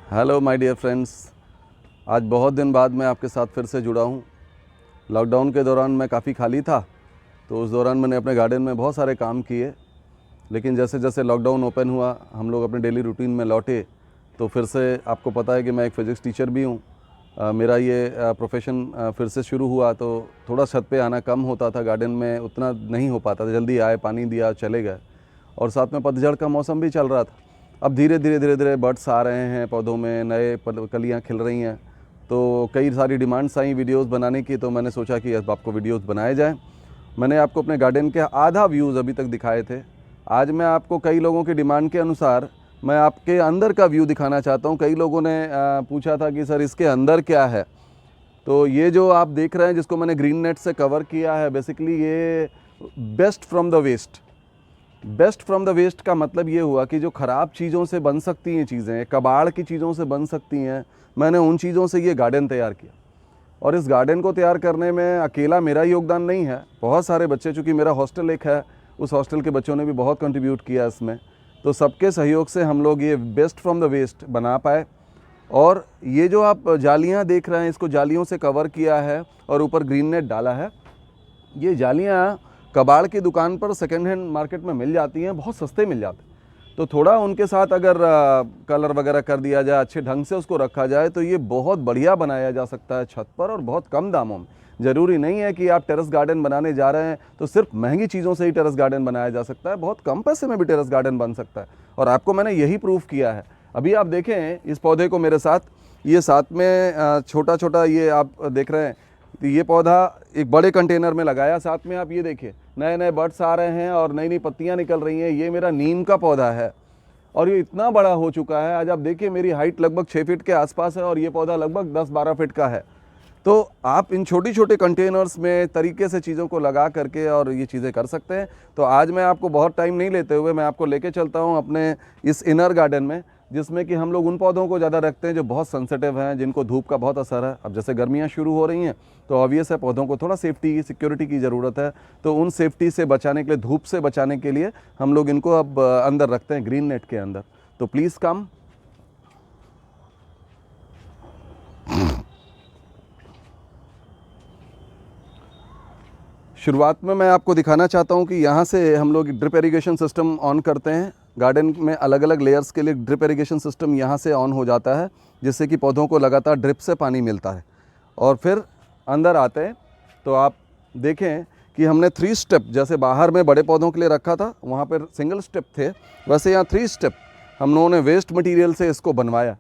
Hello my dear friends. आज बहुत दिन बाद मैं आपके साथ फिर से जुड़ा हूँ। लॉकडाउन के दौरान मैं काफ़ी खाली था, तो उस दौरान मैंने अपने गार्डन में बहुत सारे काम किए। लेकिन जैसे जैसे लॉकडाउन ओपन हुआ, हम लोग अपने डेली रूटीन में लौटे, तो फिर से आपको पता है कि मैं एक फ़िज़िक्स टीचर भी हूँ। मेरा ये प्रोफेशन फिर से शुरू हुआ, तो थोड़ा छत पे आना कम होता था, गार्डन में उतना नहीं हो पाता था। जल्दी आए, पानी दिया, चले गए। और साथ में पतझड़ का मौसम भी चल रहा था। अब धीरे धीरे बर्ड्स आ रहे हैं, पौधों में नए कलियाँ खिल रही हैं, तो कई सारी डिमांड्स आई वीडियोस बनाने की। तो मैंने सोचा कि अब आपको वीडियोस बनाए जाएं। मैंने आपको अपने गार्डन के आधा व्यूज़ अभी तक दिखाए थे। आज मैं आपको कई लोगों की डिमांड के अनुसार मैं आपके अंदर का व्यू दिखाना चाहता हूं। कई लोगों ने पूछा था कि सर इसके अंदर क्या है। तो ये जो आप देख रहे हैं, जिसको मैंने ग्रीन नेट से कवर किया है, बेसिकली ये best from the waste. Best from the waste का मतलब ये हुआ कि जो ख़राब चीज़ों से बन सकती हैं चीज़ें, कबाड़ की चीज़ों से बन सकती हैं, मैंने उन चीज़ों से ये गार्डन तैयार किया। और इस गार्डन को तैयार करने में अकेला मेरा योगदान नहीं है, बहुत सारे बच्चे, चूँकि मेरा हॉस्टल एक है, उस हॉस्टल के बच्चों ने भी बहुत कंट्रीब्यूट किया इसमें। तो सबके सहयोग से हम लोग ये बेस्ट फ्रॉम द वेस्ट बना पाए। और ये जो आप जालियाँ देख रहे हैं, इसको जालियों से कवर किया है और ऊपर ग्रीन नेट डाला है। ये जालियाँ कबाड़ की दुकान पर सेकेंड हैंड मार्केट में मिल जाती हैं, बहुत सस्ते मिल जाते हैं। तो थोड़ा उनके साथ अगर कलर वगैरह कर दिया जाए, अच्छे ढंग से उसको रखा जाए, तो ये बहुत बढ़िया बनाया जा सकता है छत पर, और बहुत कम दामों में। ज़रूरी नहीं है कि आप टेरेस गार्डन बनाने जा रहे हैं तो सिर्फ महंगी चीज़ों से ही टेरेस गार्डन बनाया जा सकता है। बहुत कम पैसे में भी टेरेस गार्डन बन सकता है, और आपको मैंने यही प्रूफ किया है। अभी आप देखें इस पौधे को मेरे साथ, ये साथ में छोटा छोटा ये आप देख रहे हैं, तो ये पौधा एक बड़े कंटेनर में लगाया। साथ में आप ये देखिए, नए नए बर्ड्स आ रहे हैं और नई नई पत्तियां निकल रही हैं। ये मेरा नीम का पौधा है और ये इतना बड़ा हो चुका है। आज आप देखिए, मेरी हाइट लगभग 6 फीट के आसपास है और ये पौधा लगभग 10-12 फीट का है। तो आप इन छोटी छोटे कंटेनर्स में तरीके से चीज़ों को लगा करके और ये चीज़ें कर सकते हैं। तो आज मैं आपको बहुत टाइम नहीं लेते हुए मैं आपको लेके चलता हूँ अपने इस इनर गार्डन में, जिसमें कि हम लोग उन पौधों को ज़्यादा रखते हैं जो बहुत सेंसिटिव हैं, जिनको धूप का बहुत असर है। अब जैसे गर्मियाँ शुरू हो रही हैं, तो ऑब्वियस है पौधों को थोड़ा सेफ्टी, सिक्योरिटी की ज़रूरत है। तो उन सेफ्टी से बचाने के लिए, धूप से बचाने के लिए हम लोग इनको अब अंदर रखते हैं, ग्रीन नेट के अंदर। तो प्लीज़ कम। शुरुआत में मैं आपको दिखाना चाहता हूं कि यहाँ से हम लोग ड्रिप इरिगेशन सिस्टम ऑन करते हैं। गार्डन में अलग अलग लेयर्स के लिए ड्रिप इरिगेशन सिस्टम यहाँ से ऑन हो जाता है, जिससे कि पौधों को लगातार ड्रिप से पानी मिलता है। और फिर अंदर आते हैं तो आप देखें कि हमने 3 स्टेप, जैसे बाहर में बड़े पौधों के लिए रखा था, वहाँ पर सिंगल स्टेप थे, वैसे यहाँ 3 स्टेप हम लोगों ने वेस्ट मटेरियल से इसको बनवाया।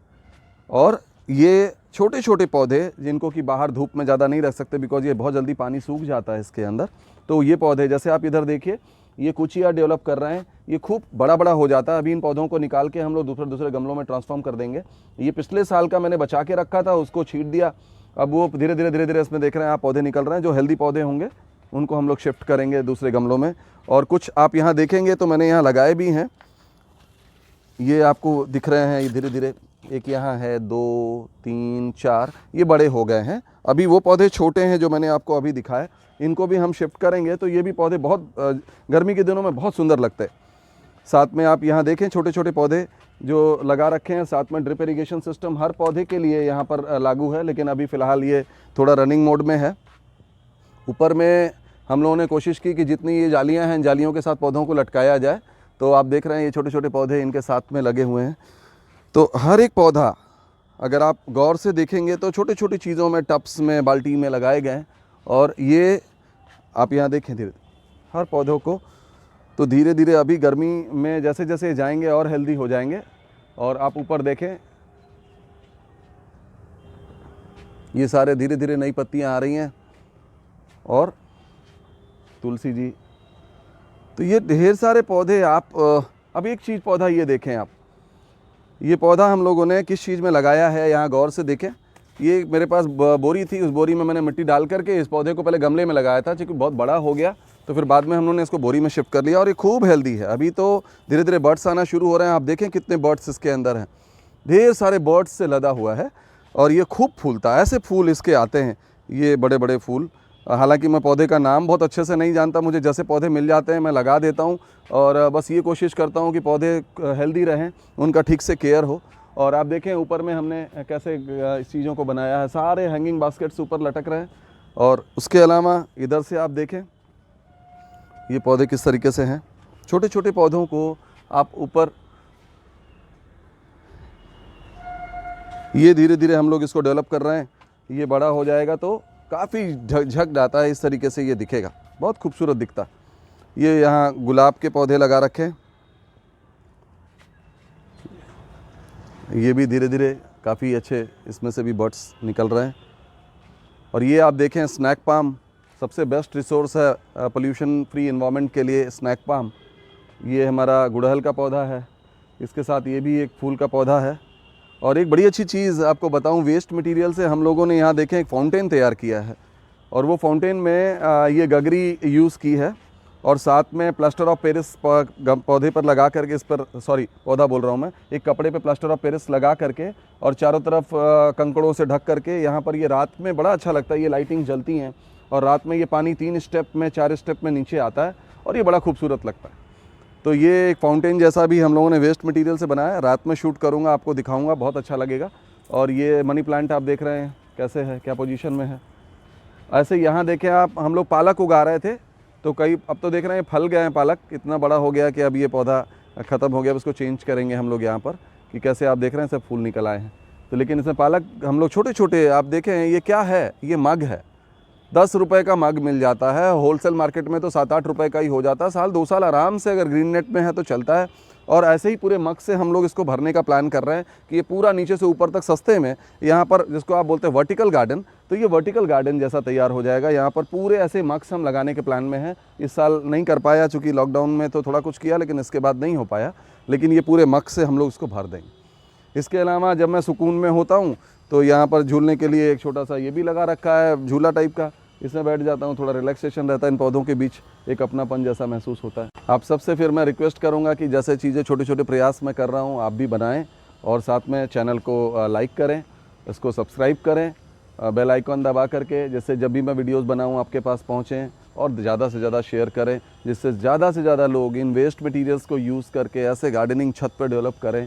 और ये छोटे छोटे पौधे, जिनको कि बाहर धूप में ज़्यादा नहीं रख सकते, बिकॉज ये बहुत जल्दी पानी सूख जाता है इसके अंदर। तो ये पौधे, जैसे आप इधर देखिए, ये कुचिया डेवलप कर रहे हैं, ये खूब बड़ा बड़ा हो जाता है। अभी इन पौधों को निकाल के हम लोग दूसरे दूसरे गमलों में ट्रांसफॉर्म कर देंगे। ये पिछले साल का मैंने बचा के रखा था, उसको छीट दिया। अब वो धीरे धीरे इसमें देख रहे हैं आप पौधे निकल रहे हैं। जो हेल्दी पौधे होंगे उनको हम लोग शिफ्ट करेंगे दूसरे गमलों में। और कुछ आप यहाँ देखेंगे तो मैंने यहाँ लगाए भी हैं, ये आपको दिख रहे हैं। ये धीरे धीरे, एक यहाँ है, 2, 3, 4, ये बड़े हो गए हैं। अभी वो पौधे छोटे हैं जो मैंने आपको अभी दिखाए, इनको भी हम शिफ्ट करेंगे। तो ये भी पौधे बहुत गर्मी के दिनों में बहुत सुंदर लगते हैं। साथ में आप यहाँ देखें छोटे छोटे पौधे जो लगा रखे हैं। साथ में ड्रिप इरिगेशन सिस्टम हर पौधे के लिए यहाँ पर लागू है, लेकिन अभी फ़िलहाल ये थोड़ा रनिंग मोड में है। ऊपर में हम लोगों ने कोशिश की कि जितनी ये जालियाँ हैं, इन जालियों के साथ पौधों को लटकाया जाए। तो आप देख रहे हैं ये छोटे छोटे पौधे इनके साथ में लगे हुए हैं। तो हर एक पौधा अगर आप गौर से देखेंगे तो छोटी छोटी चीज़ों में, टब्स में, बाल्टी में लगाए गए। और ये आप यहाँ देखें धीरे हर पौधों को, तो धीरे धीरे अभी गर्मी में जैसे जैसे जाएंगे और हेल्दी हो जाएंगे। और आप ऊपर देखें, ये सारे धीरे धीरे नई पत्तियाँ आ रही हैं। और तुलसी जी, तो ये ढेर सारे पौधे आप अब एक चीज़, पौधा ये देखें आप, ये पौधा हम लोगों ने किस चीज़ में लगाया है, यहाँ गौर से देखें। ये मेरे पास बोरी थी, उस बोरी में मैंने मिट्टी डाल करके इस पौधे को पहले गमले में लगाया था, क्योंकि बहुत बड़ा हो गया। तो फिर बाद में हम लोगों ने इसको बोरी में शिफ्ट कर लिया और ये खूब हेल्दी है। अभी तो धीरे धीरे बर्ड्स आना शुरू हो रहे हैं। आप देखें कितने बर्ड्स इसके अंदर हैं, ढेर सारे बर्ड्स से लदा हुआ है। और ये खूब फूलता है, ऐसे फूल इसके आते हैं, ये बड़े बड़े फूल। हालांकि मैं पौधे का नाम बहुत अच्छे से नहीं जानता, मुझे जैसे पौधे मिल जाते हैं मैं लगा देता हूँ। और बस ये कोशिश करता हूँ कि पौधे हेल्दी रहें, उनका ठीक से केयर हो। और आप देखें ऊपर में हमने कैसे इस चीज़ों को बनाया है, सारे हैंगिंग बास्केट्स ऊपर लटक रहे हैं। और उसके अलावा इधर से आप देखें ये पौधे किस तरीके से हैं। छोटे छोटे पौधों को आप ऊपर, ये धीरे धीरे हम लोग इसको डेवलप कर रहे हैं। ये बड़ा हो जाएगा तो काफ़ी झक जाता है, इस तरीके से ये दिखेगा, बहुत खूबसूरत दिखता। ये यहाँ गुलाब के पौधे लगा रखे हैं, ये भी धीरे धीरे काफ़ी अच्छे इसमें से भी बर्ड्स निकल रहे हैं। और ये आप देखें स्नैक पाम, सबसे बेस्ट रिसोर्स है पोल्यूशन फ्री एनवायरनमेंट के लिए स्नैक पाम। ये हमारा गुड़हल का पौधा है, इसके साथ ये भी एक फूल का पौधा है। और एक बड़ी अच्छी चीज़ आपको बताऊं, वेस्ट मटेरियल से हम लोगों ने यहाँ देखें एक फाउंटेन तैयार किया है, और वो फाउंटेन में ये गगरी यूज़ की है, और साथ में प्लास्टर ऑफ पेरिस पौधे पर लगा करके, इस पर सॉरी पौधा बोल रहा हूँ मैं, एक कपड़े पे प्लास्टर ऑफ पेरिस लगा करके और चारों तरफ कंकड़ों से ढक करके, यहाँ पर ये रात में बड़ा अच्छा लगता है, ये लाइटिंग जलती हैं और रात में ये पानी 3 स्टेप में 4 स्टेप में नीचे आता है और ये बड़ा खूबसूरत लगता है। तो ये एक फाउंटेन जैसा भी हम लोगों ने वेस्ट मटेरियल से बनाया है, रात में शूट करूँगा, आपको दिखाऊँगा, बहुत अच्छा लगेगा। और ये मनी प्लांट आप देख रहे हैं कैसे है, क्या पोजीशन में है। ऐसे यहाँ देखें आप, हम लोग पालक उगा रहे थे, तो कई अब तो देख रहे हैं फल गए हैं, पालक इतना बड़ा हो गया कि अब ये पौधा ख़त्म हो गया, अब इसको चेंज करेंगे हम लोग यहाँ पर, कि कैसे आप देख रहे हैं सब फूल निकल आए हैं। तो लेकिन इसमें पालक हम लोग छोटे छोटे आप देखें, ये क्या है, ये मग है, 10 रुपये का मग मिल जाता है, होलसेल मार्केट में तो 7-8 रुपये का ही हो जाता है। साल 2 साल आराम से अगर ग्रीन नेट में है तो चलता है। और ऐसे ही पूरे मग से हम लोग इसको भरने का प्लान कर रहे हैं कि ये पूरा नीचे से ऊपर तक सस्ते में, यहाँ पर जिसको आप बोलते हैं वर्टिकल गार्डन, तो ये वर्टिकल गार्डन जैसा तैयार हो जाएगा। यहाँ पर पूरे ऐसे मग्स हम लगाने के प्लान में हैं। इस साल नहीं कर पाया चूँकि लॉकडाउन में तो थोड़ा कुछ किया, लेकिन इसके बाद नहीं हो पाया, लेकिन ये पूरे मग से हम लोग इसको भर देंगे। इसके अलावा जब मैं सुकून में होता हूँ तो यहाँ पर झूलने के लिए एक छोटा सा ये भी लगा रखा है, झूला टाइप का, इसमें बैठ जाता हूँ, थोड़ा रिलैक्सेशन रहता है, इन पौधों के बीच एक अपनापन जैसा महसूस होता है। आप सबसे फिर मैं रिक्वेस्ट करूँगा कि जैसे चीज़ें छोटे छोटे प्रयास मैं कर रहा हूँ आप भी बनाएं, और साथ में चैनल को लाइक करें, इसको सब्सक्राइब करें, बेल आइकॉन दबा करके, जिससे जब भी मैं वीडियोज़ बनाऊँ आपके पास पहुँचें, और ज़्यादा से ज़्यादा शेयर करें, जिससे ज़्यादा से ज़्यादा लोग इन वेस्ट मटीरियल्स को यूज़ करके ऐसे गार्डनिंग छत पर डेवलप करें।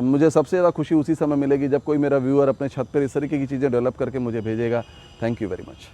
मुझे सबसे ज़्यादा खुशी उसी समय मिलेगी जब कोई मेरा व्यूअर अपने छत पर इस तरीके की चीज़ें डेवलप करके मुझे भेजेगा। Thank you very much.